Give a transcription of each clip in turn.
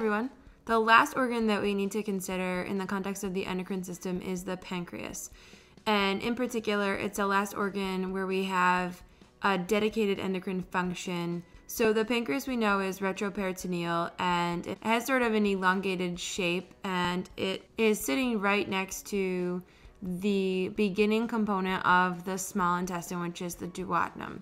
everyone. The last organ that we need to consider in the context of the endocrine system is the pancreas. And in particular, it's the last organ where we have a dedicated endocrine function. So the pancreas we know is retroperitoneal, and it has sort of an elongated shape, and it is sitting right next to the beginning component of the small intestine, which is the duodenum.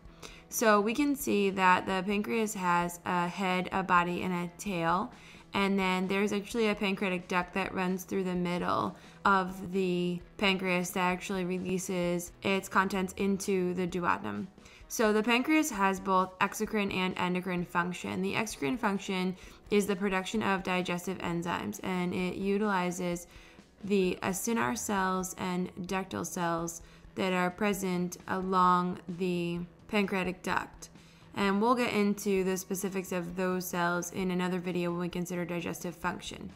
So we can see that the pancreas has a head, a body, and a tail. And then there's actually a pancreatic duct that runs through the middle of the pancreas that actually releases its contents into the duodenum. So the pancreas has both exocrine and endocrine function. The exocrine function is the production of digestive enzymes, and it utilizes the acinar cells and ductal cells that are present along the pancreatic duct. And we'll get into the specifics of those cells in another video when we consider digestive function.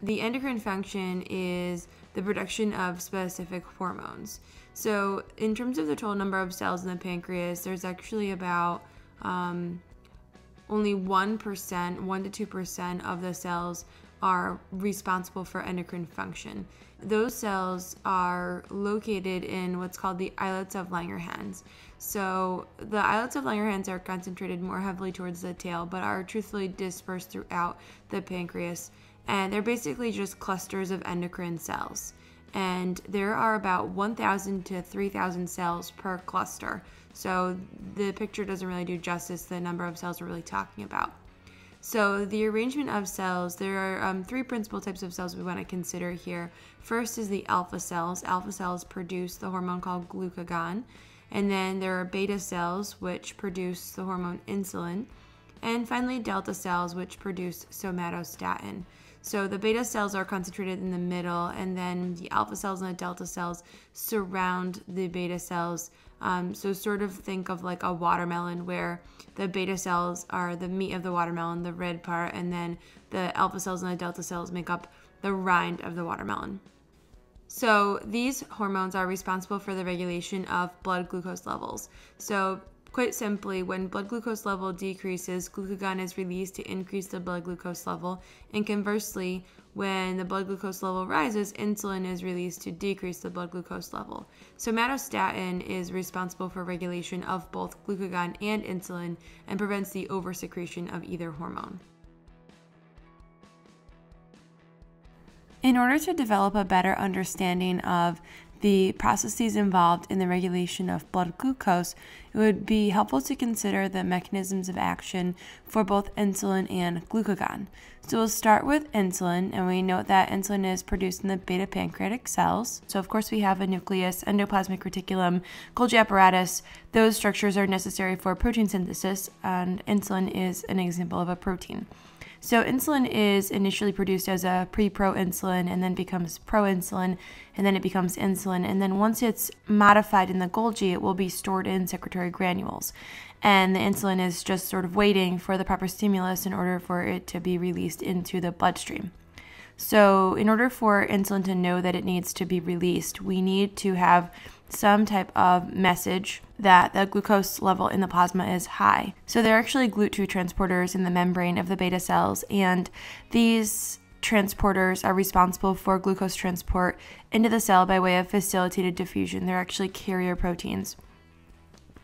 The endocrine function is the production of specific hormones. So in terms of the total number of cells in the pancreas, there's actually about only 1%, 1 to 2% of the cells are responsible for endocrine function. Those cells are located in what's called the islets of Langerhans. So the islets of Langerhans are concentrated more heavily towards the tail, but are truthfully dispersed throughout the pancreas. And they're basically just clusters of endocrine cells. And there are about 1,000 to 3,000 cells per cluster. So the picture doesn't really do justice to the number of cells we're really talking about. So the arrangement of cells, there are three principal types of cells we want to consider here. First is the alpha cells. Alpha cells produce the hormone called glucagon. And then there are beta cells, which produce the hormone insulin. And finally, delta cells, which produce somatostatin. So the beta cells are concentrated in the middle, and then the alpha cells and the delta cells surround the beta cells. So sort of think of like a watermelon, where the beta cells are the meat of the watermelon, the red part, and then the alpha cells and the delta cells make up the rind of the watermelon. So these hormones are responsible for the regulation of blood glucose levels. So quite simply, when blood glucose level decreases, glucagon is released to increase the blood glucose level. And conversely, when the blood glucose level rises, insulin is released to decrease the blood glucose level. Somatostatin is responsible for regulation of both glucagon and insulin and prevents the oversecretion of either hormone. In order to develop a better understanding of the processes involved in the regulation of blood glucose, it would be helpful to consider the mechanisms of action for both insulin and glucagon. So we'll start with insulin, and we note that insulin is produced in the beta pancreatic cells. So of course we have a nucleus, endoplasmic reticulum, Golgi apparatus. Those structures are necessary for protein synthesis, and insulin is an example of a protein. So insulin is initially produced as a pre-proinsulin and then becomes proinsulin, and then it becomes insulin. And then once it's modified in the Golgi, it will be stored in secretory granules. And the insulin is just sort of waiting for the proper stimulus in order for it to be released into the bloodstream. So in order for insulin to know that it needs to be released, we need to have some type of message that the glucose level in the plasma is high. So there are actually GLUT2 transporters in the membrane of the beta cells, and these transporters are responsible for glucose transport into the cell by way of facilitated diffusion. They're actually carrier proteins.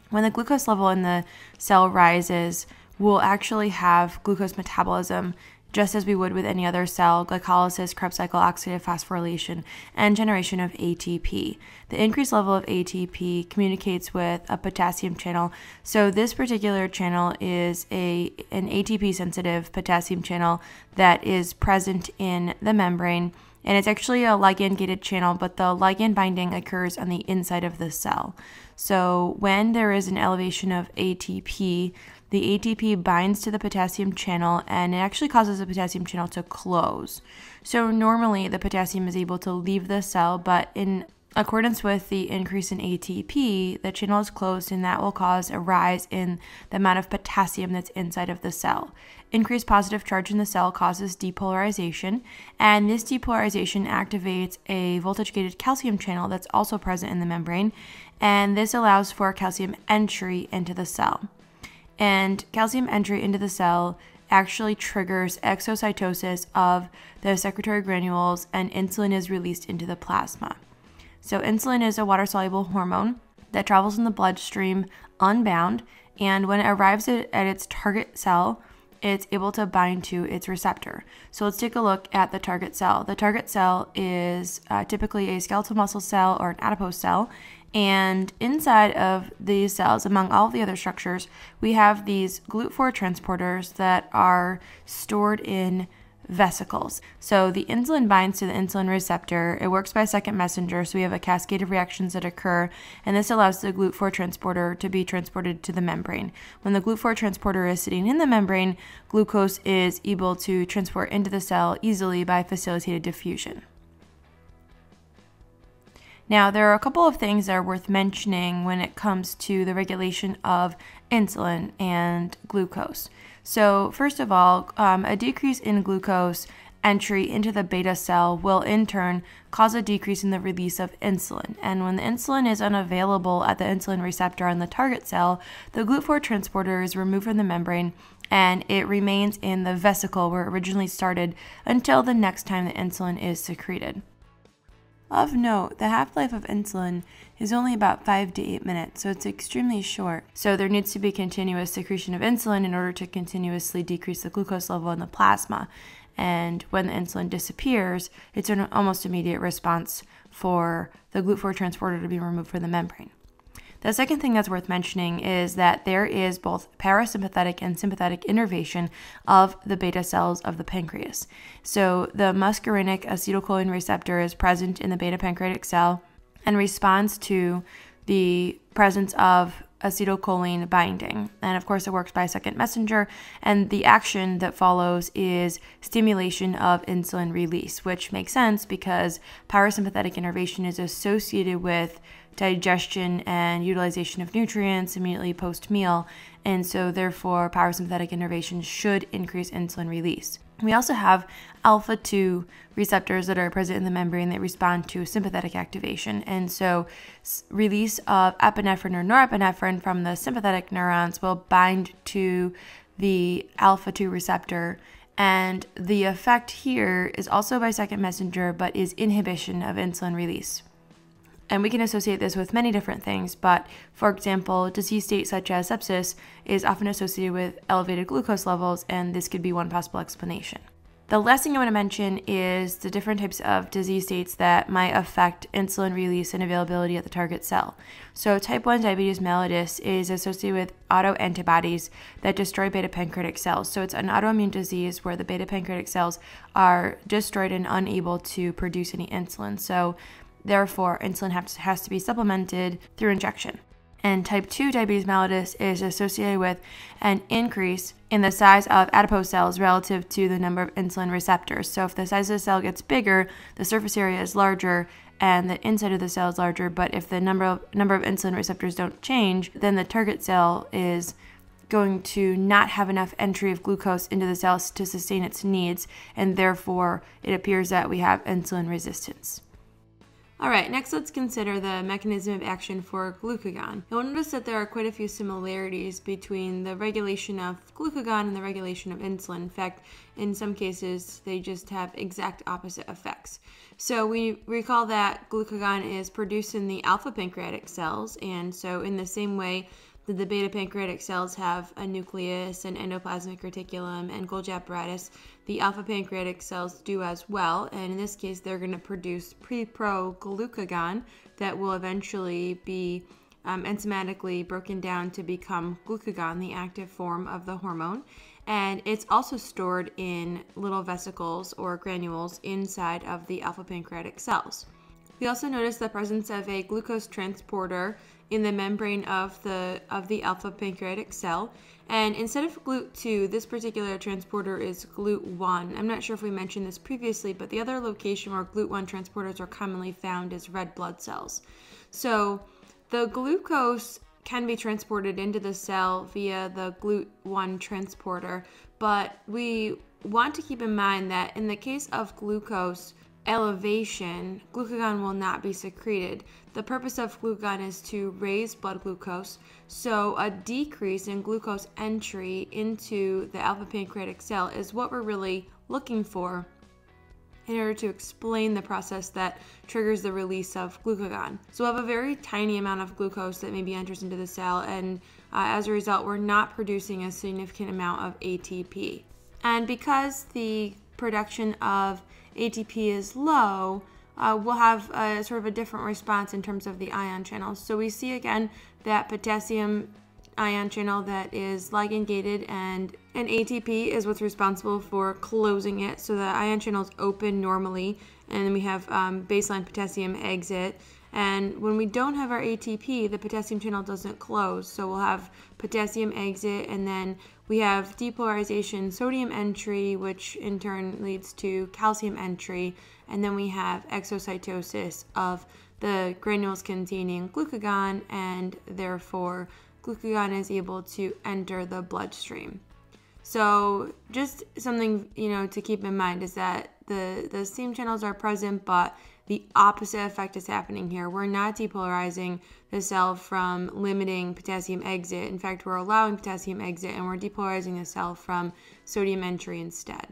When the glucose level in the cell rises, we'll actually have glucose metabolism, just as we would with any other cell, glycolysis, Krebs cycle, oxidative phosphorylation, and generation of ATP. The increased level of ATP communicates with a potassium channel. So this particular channel is an ATP-sensitive potassium channel that is present in the membrane, and it's actually a ligand-gated channel, but the ligand binding occurs on the inside of the cell. So when there is an elevation of ATP, the ATP binds to the potassium channel, and it actually causes the potassium channel to close. So normally the potassium is able to leave the cell, but in accordance with the increase in ATP, the channel is closed, and that will cause a rise in the amount of potassium that's inside of the cell. Increased positive charge in the cell causes depolarization, and this depolarization activates a voltage-gated calcium channel that's also present in the membrane, and this allows for calcium entry into the cell. And calcium entry into the cell actually triggers exocytosis of the secretory granules, and insulin is released into the plasma. So insulin is a water-soluble hormone that travels in the bloodstream unbound, and when it arrives at its target cell, it's able to bind to its receptor. So let's take a look at the target cell. The target cell is typically a skeletal muscle cell or an adipose cell, and inside of these cells, among all the other structures, we have these GLUT4 transporters that are stored in vesicles. So the insulin binds to the insulin receptor. It works by second messenger, so we have a cascade of reactions that occur, and this allows the GLUT4 transporter to be transported to the membrane. When the GLUT4 transporter is sitting in the membrane, glucose is able to transport into the cell easily by facilitated diffusion. Now, there are a couple of things that are worth mentioning when it comes to the regulation of insulin and glucose. So first of all, a decrease in glucose entry into the beta cell will in turn cause a decrease in the release of insulin. And when the insulin is unavailable at the insulin receptor on the target cell, the GLUT4 transporter is removed from the membrane and it remains in the vesicle where it originally started until the next time the insulin is secreted. Of note, the half-life of insulin is only about 5 to 8 minutes, so it's extremely short. So there needs to be continuous secretion of insulin in order to continuously decrease the glucose level in the plasma. And when the insulin disappears, it's an almost immediate response for the GLUT4 transporter to be removed from the membrane. The second thing that's worth mentioning is that there is both parasympathetic and sympathetic innervation of the beta cells of the pancreas. So the muscarinic acetylcholine receptor is present in the beta pancreatic cell and responds to the presence of acetylcholine binding. And of course, it works by a second messenger, and the action that follows is stimulation of insulin release, which makes sense because parasympathetic innervation is associated with digestion and utilization of nutrients immediately post-meal, and so therefore parasympathetic innervation should increase insulin release. We also have alpha-2 receptors that are present in the membrane that respond to sympathetic activation, and so release of epinephrine or norepinephrine from the sympathetic neurons will bind to the alpha-2 receptor, and the effect here is also by second messenger but is inhibition of insulin release. And we can associate this with many different things, but for example, disease states such as sepsis is often associated with elevated glucose levels, and this could be one possible explanation. The last thing I want to mention is the different types of disease states that might affect insulin release and availability at the target cell. So type 1 diabetes mellitus is associated with autoantibodies that destroy beta pancreatic cells. So it's an autoimmune disease where the beta pancreatic cells are destroyed and unable to produce any insulin. So therefore, insulin has to be supplemented through injection. And type 2 diabetes mellitus is associated with an increase in the size of adipose cells relative to the number of insulin receptors. So if the size of the cell gets bigger, the surface area is larger and the inside of the cell is larger, but if the number of insulin receptors don't change, then the target cell is going to not have enough entry of glucose into the cells to sustain its needs, and therefore it appears that we have insulin resistance. All right, next let's consider the mechanism of action for glucagon. You'll notice that there are quite a few similarities between the regulation of glucagon and the regulation of insulin. In fact, in some cases, they just have exact opposite effects. So we recall that glucagon is produced in the alpha pancreatic cells, and so in the same way that the beta pancreatic cells have a nucleus and endoplasmic reticulum and Golgi apparatus, the alpha pancreatic cells do as well, and in this case they're going to produce pre-pro-glucagon that will eventually be enzymatically broken down to become glucagon, the active form of the hormone, and it's also stored in little vesicles or granules inside of the alpha pancreatic cells. We also notice the presence of a glucose transporter in the membrane of the alpha pancreatic cell, and instead of GLUT2, this particular transporter is GLUT1. I'm not sure if we mentioned this previously, but the other location where GLUT1 transporters are commonly found is red blood cells. So the glucose can be transported into the cell via the GLUT1 transporter, but we want to keep in mind that in the case of glucose, elevation, glucagon will not be secreted. The purpose of glucagon is to raise blood glucose, so a decrease in glucose entry into the alpha pancreatic cell is what we're really looking for in order to explain the process that triggers the release of glucagon. So we'll have a very tiny amount of glucose that maybe enters into the cell, and as a result, we're not producing a significant amount of ATP. And because the production of ATP is low, we'll have a sort of a different response in terms of the ion channels. So we see again that potassium ion channel that is ligand gated, and ATP is what's responsible for closing it. So the ion channel is open normally, and then we have baseline potassium exit. And when we don't have our ATP, the potassium channel doesn't close. So we'll have potassium exit, and then we have depolarization, sodium entry, which in turn leads to calcium entry. And then we have exocytosis of the granules containing glucagon, and therefore glucagon is able to enter the bloodstream. So just something, to keep in mind is that the steam channels are present, but the opposite effect is happening here. We're not depolarizing the cell from limiting potassium exit. In fact, we're allowing potassium exit, and we're depolarizing the cell from sodium entry instead.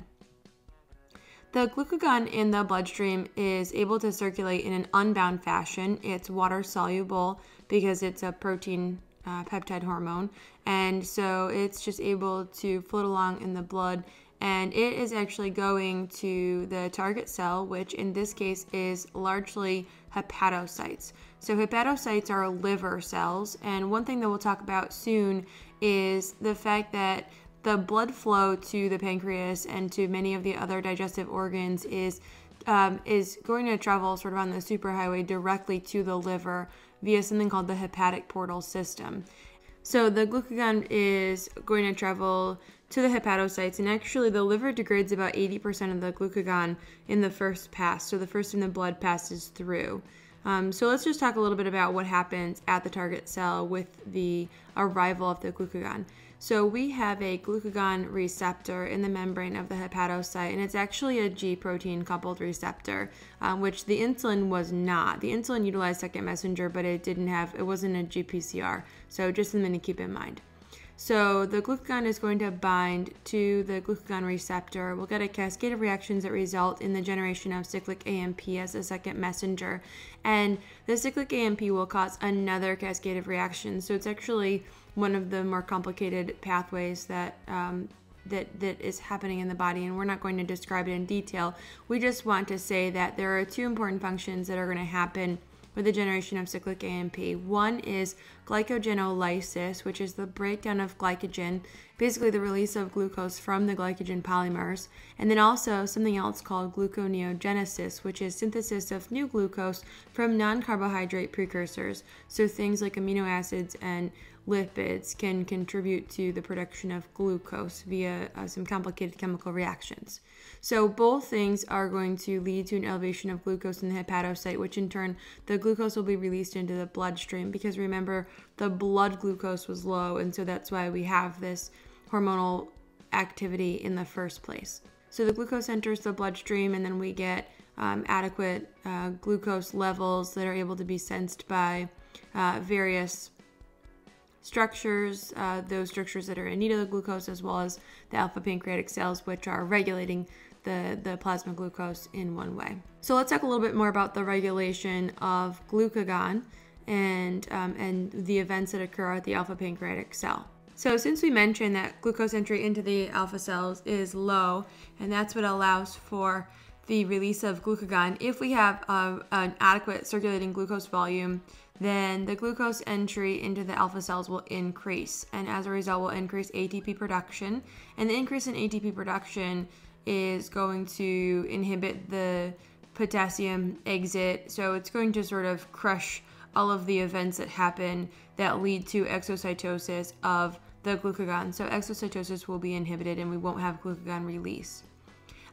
The glucagon in the bloodstream is able to circulate in an unbound fashion. It's water soluble because it's a protein peptide hormone, and so it's just able to float along in the blood, and it is actually going to the target cell, which in this case is largely hepatocytes. So hepatocytes are liver cells, and one thing that we'll talk about soon is the fact that the blood flow to the pancreas and to many of the other digestive organs is going to travel sort of on the superhighway directly to the liver via something called the hepatic portal system. So the glucagon is going to travel to the hepatocytes, and actually the liver degrades about 80% of the glucagon in the first pass. So the first time the blood passes through. So let's just talk a little bit about what happens at the target cell with the arrival of the glucagon. So we have a glucagon receptor in the membrane of the hepatocyte, and it's actually a G protein coupled receptor, which the insulin was not. The insulin utilized second messenger, but it wasn't a GPCR. So just something to keep in mind. So the glucagon is going to bind to the glucagon receptor. We'll get a cascade of reactions that result in the generation of cyclic AMP as a second messenger. And the cyclic AMP will cause another cascade of reactions. So it's actually one of the more complicated pathways that is happening in the body, and we're not going to describe it in detail. We just want to say that there are two important functions that are going to happen with the generation of cyclic AMP. One is glycogenolysis, which is the breakdown of glycogen, basically the release of glucose from the glycogen polymers, and then also something else called gluconeogenesis, which is synthesis of new glucose from non-carbohydrate precursors. So things like amino acids and lipids can contribute to the production of glucose via some complicated chemical reactions. So both things are going to lead to an elevation of glucose in the hepatocyte, which in turn, the glucose will be released into the bloodstream, because remember, the blood glucose was low, and so that's why we have this hormonal activity in the first place. So the glucose enters the bloodstream, and then we get adequate glucose levels that are able to be sensed by various structures, those structures that are in need of the glucose, as well as the alpha pancreatic cells, which are regulating the plasma glucose in one way. So let's talk a little bit more about the regulation of glucagon and the events that occur at the alpha pancreatic cell. So since we mentioned that glucose entry into the alpha cells is low, and that's what allows for the release of glucagon, if we have an adequate circulating glucose volume, then the glucose entry into the alpha cells will increase, and as a result will increase ATP production, and the increase in ATP production is going to inhibit the potassium exit, so it's going to sort of crush all of the events that happen that lead to exocytosis of the glucagon. So exocytosis will be inhibited, and we won't have glucagon release.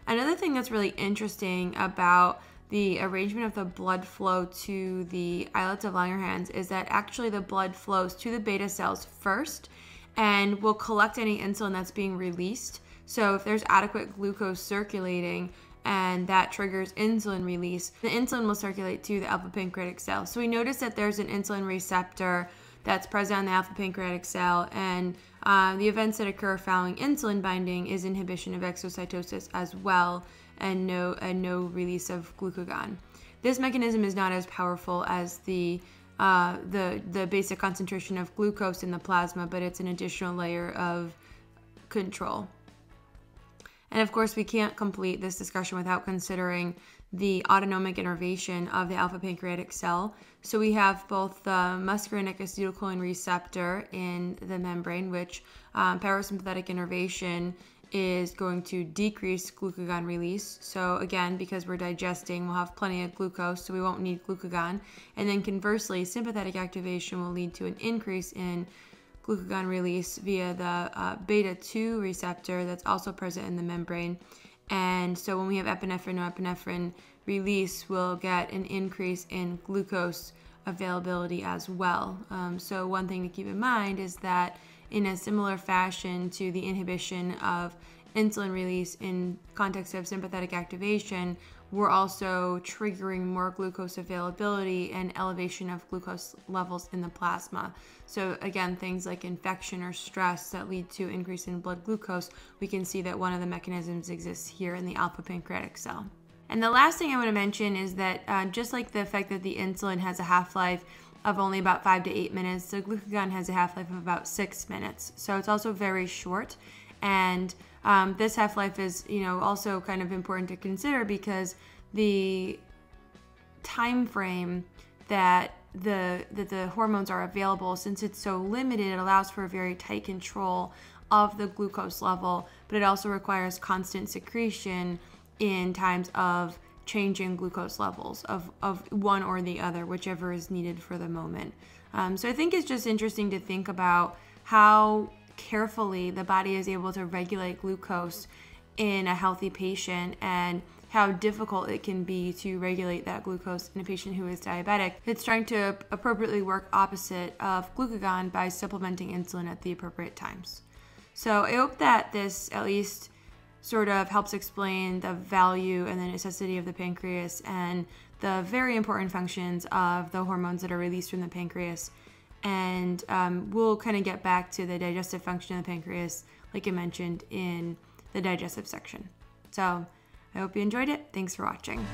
Another thing that's really interesting about the arrangement of the blood flow to the islets of Langerhans is that actually the blood flows to the beta cells first and will collect any insulin that's being released. So if there's adequate glucose circulating and that triggers insulin release. The insulin will circulate to the alpha pancreatic cell. So we notice that there's an insulin receptor that's present on the alpha pancreatic cell, and the events that occur following insulin binding is inhibition of exocytosis as well, and no release of glucagon. This mechanism is not as powerful as the basic concentration of glucose in the plasma, but it's an additional layer of control. And of course, we can't complete this discussion without considering the autonomic innervation of the alpha pancreatic cell. So we have both the muscarinic acetylcholine receptor in the membrane, which parasympathetic innervation is going to decrease glucagon release. So again, because we're digesting, we'll have plenty of glucose, so we won't need glucagon. And then conversely, sympathetic activation will lead to an increase in glucagon release via the beta-2 receptor that's also present in the membrane. And so when we have epinephrine, norepinephrine release, we'll get an increase in glucose availability as well. So one thing to keep in mind is that in a similar fashion to the inhibition of insulin release in context of sympathetic activation, we're also triggering more glucose availability and elevation of glucose levels in the plasma. So again, things like infection or stress that lead to increase in blood glucose, we can see that one of the mechanisms exists here in the alpha pancreatic cell. And the last thing I want to mention is that just like the fact that the insulin has a half-life of only about 5 to 8 minutes, the glucagon has a half-life of about 6 minutes. So it's also very short. And this half-life is, also kind of important to consider because the time frame that the hormones are available, since it's so limited, it allows for a very tight control of the glucose level, but it also requires constant secretion in times of changing glucose levels of one or the other, whichever is needed for the moment. So I think it's just interesting to think about how carefully the body is able to regulate glucose in a healthy patient and how difficult it can be to regulate that glucose in a patient who is diabetic. It's trying to appropriately work opposite of glucagon by supplementing insulin at the appropriate times. So I hope that this at least sort of helps explain the value and the necessity of the pancreas and the very important functions of the hormones that are released from the pancreas. And we'll kind of get back to the digestive function of the pancreas, like I mentioned, in the digestive section. So I hope you enjoyed it. Thanks for watching.